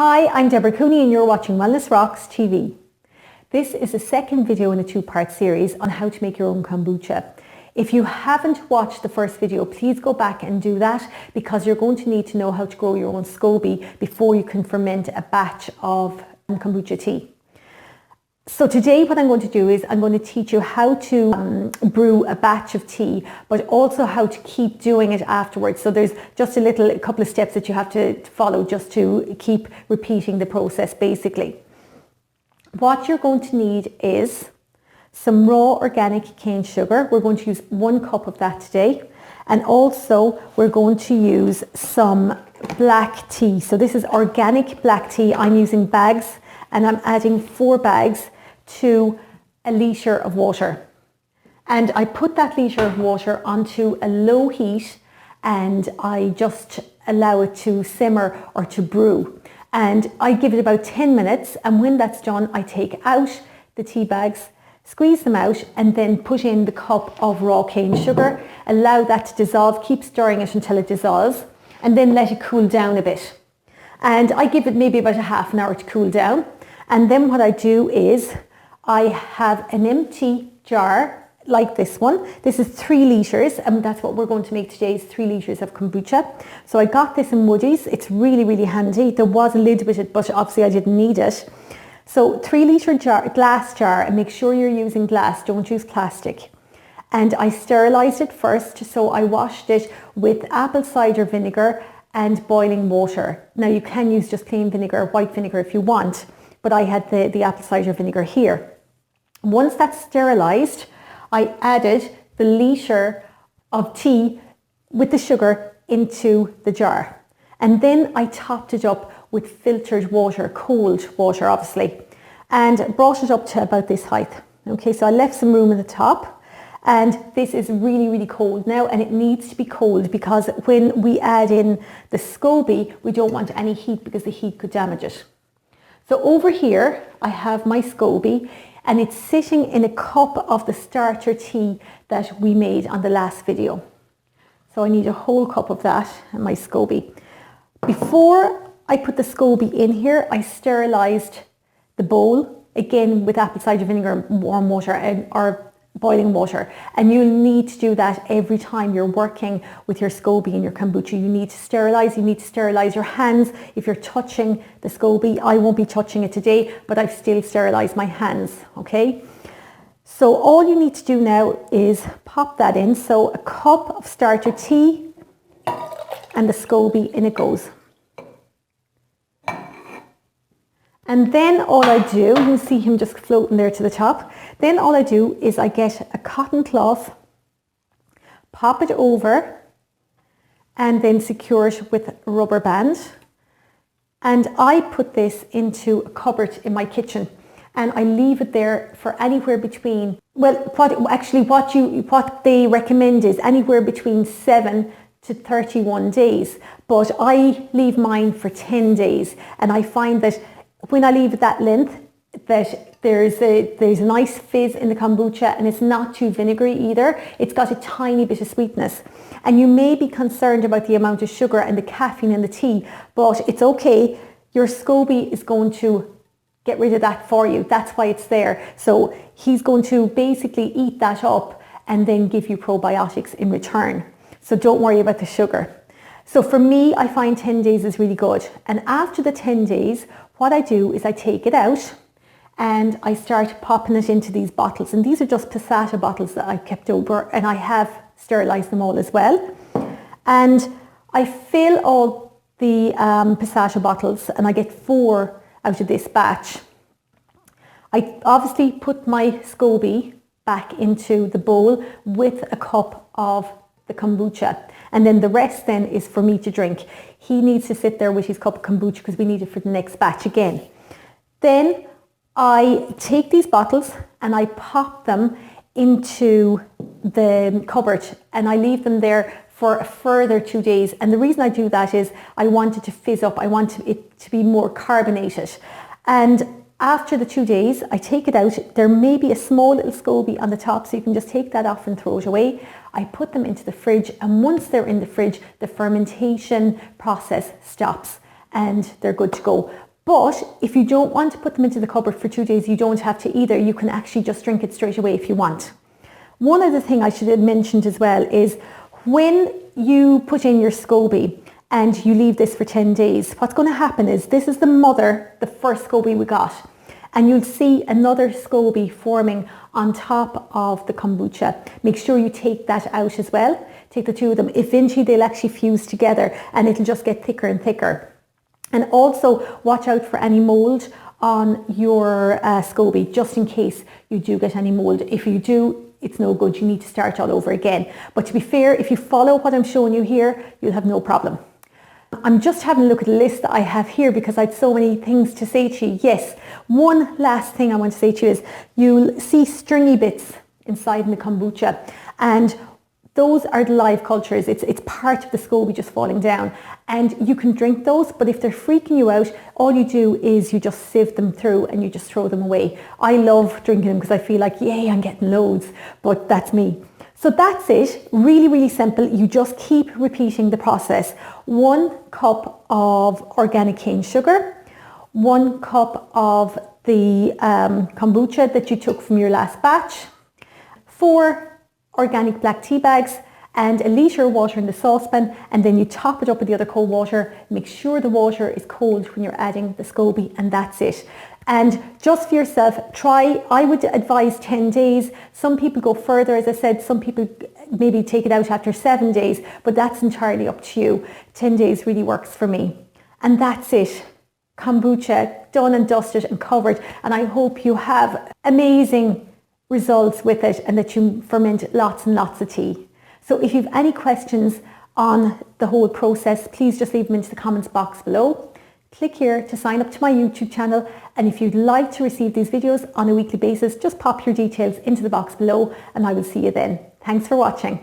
Hi, I'm Deborah Cooney and you're watching Wellness Rocks TV. This is the second video in a two-part series on how to make your own kombucha. If you haven't watched the first video, please go back and do that because you're going to need to know how to grow your own SCOBY before you can ferment a batch of kombucha tea. So today what I'm going to do is I'm going to teach you how to brew a batch of tea, but also how to keep doing it afterwards. So there's just a couple of steps that you have to follow just to keep repeating the process basically. What you're going to need is some raw organic cane sugar. We're going to use 1 cup of that today. And also we're going to use some black tea. So this is organic black tea. I'm using bags and I'm adding 4 bags to a litre of water. And I put that litre of water onto a low heat and I just allow it to simmer or to brew. And I give it about 10 minutes, and when that's done, I take out the tea bags, squeeze them out, and then put in the cup of raw cane sugar, allow that to dissolve, keep stirring it until it dissolves, and then let it cool down a bit. And I give it maybe about a half an hour to cool down. And then what I do is I have an empty jar like this one. This is 3 litres, and that's what we're going to make today, is 3 litres of kombucha. So I got this in Woodies. It's really handy. There was a lid with it, but obviously I didn't need it. So 3 litre jar, glass jar, and make sure you're using glass, don't use plastic. And I sterilised it first, so I washed it with apple cider vinegar and boiling water. Now you can use just plain vinegar, white vinegar if you want, but I had the apple cider vinegar here. Once that's sterilised, I added the litre of tea with the sugar into the jar. And then I topped it up with filtered water, cold water obviously, and brought it up to about this height. Okay, so I left some room at the top, and this is really cold now, and it needs to be cold because when we add in the SCOBY, we don't want any heat because the heat could damage it. So over here, I have my SCOBY, and it's sitting in a cup of the starter tea that we made on the last video. So I need a whole cup of that and my SCOBY. Before I put the SCOBY in here, I sterilised the bowl, again with apple cider vinegar, warm water or boiling water. And you'll need to do that every time you're working with your SCOBY and your kombucha. You need to sterilise your hands if you're touching the SCOBY. I won't be touching it today, but I've still sterilised my hands, okay? So all you need to do now is pop that in. So a cup of starter tea and the SCOBY, in it goes. And then all I do, you can see him just floating there to the top. Then all I do is I get a cotton cloth, pop it over, and then secure it with a rubber band. And I put this into a cupboard in my kitchen, and I leave it there for anywhere between, well, what they recommend is anywhere between 7 to 31 days. But I leave mine for 10 days, and I find that when I leave it that length, that there's a nice fizz in the kombucha, and it's not too vinegary either. It's got a tiny bit of sweetness. And you may be concerned about the amount of sugar and the caffeine in the tea, but it's okay. Your SCOBY is going to get rid of that for you. That's why it's there. So he's going to basically eat that up and then give you probiotics in return. So don't worry about the sugar. So for me, I find 10 days is really good. And after the 10 days, what I do is I take it out and I start popping it into these bottles. And these are just passata bottles that I kept over, and I have sterilised them all as well. And I fill all the passata bottles, and I get 4 out of this batch. I obviously put my SCOBY back into the bowl with a cup of the kombucha. And then the rest then is for me to drink. He needs to sit there with his cup of kombucha because we need it for the next batch again. Then I take these bottles and I pop them into the cupboard, and I leave them there for a further 2 days. And the reason I do that is I want it to fizz up. I want it to be more carbonated. And after the 2 days, I take it out. There may be a small little SCOBY on the top, so you can just take that off and throw it away. I put them into the fridge, and once they're in the fridge, the fermentation process stops and they're good to go. But if you don't want to put them into the cupboard for 2 days, you don't have to either. You can actually just drink it straight away if you want. One other thing I should have mentioned as well is when you put in your SCOBY and you leave this for 10 days, what's going to happen is this is the first SCOBY we got. And you'll see another SCOBY forming on top of the kombucha. Make sure you take that out as well. Take the two of them. Eventually they'll actually fuse together and it'll just get thicker and thicker. And also watch out for any mold on your SCOBY, just in case you do get any mold. If you do, it's no good. You need to start all over again. But to be fair, if you follow what I'm showing you here, you'll have no problem. I'm just having a look at the list that I have here because I had so many things to say to you. Yes, one last thing I want to say to you is you'll see stringy bits inside in the kombucha, and those are the live cultures. It's part of the SCOBY just falling down, and you can drink those, but if they're freaking you out, all you do is you just sieve them through and you just throw them away. I love drinking them because I feel like, yay, I'm getting loads, but that's me. So that's it. Really, really simple. You just keep repeating the process. 1 cup of organic cane sugar, 1 cup of the kombucha that you took from your last batch, 4 organic black tea bags, and a litre of water in the saucepan, and then you top it up with the other cold water. Make sure the water is cold when you're adding the SCOBY, and that's it. And just for yourself, try, I would advise 10 days. Some people go further, as I said, some people maybe take it out after 7 days, but that's entirely up to you. 10 days really works for me. And that's it. Kombucha, done and dusted and covered. And I hope you have amazing results with it and that you ferment lots and lots of tea. So if you have any questions on the whole process, please just leave them into the comments box below. Click here to sign up to my YouTube channel, and if you'd like to receive these videos on a weekly basis, just pop your details into the box below and I will see you then. Thanks for watching.